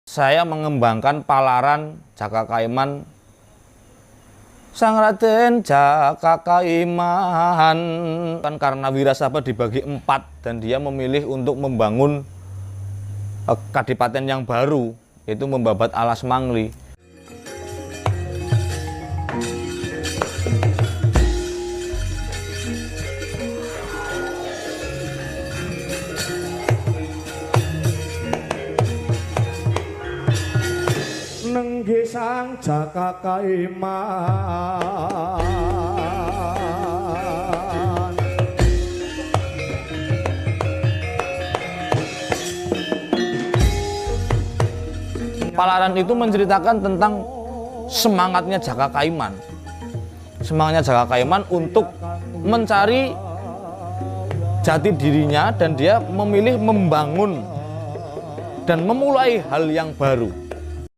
Saya mengembangkan palaran Jaka Kaiman, Sang Raden Jaka Kaiman, kan karena Wirasaba dibagi 4 dan dia memilih untuk membangun kadipaten yang baru, yaitu membabat alas Mangli. Nenggih Sang Jaka Kaiman, Palaran itu menceritakan tentang semangatnya Jaka Kaiman. Semangatnya Jaka Kaiman untuk mencari jati dirinya, dan dia memilih membangun dan memulai hal yang baru.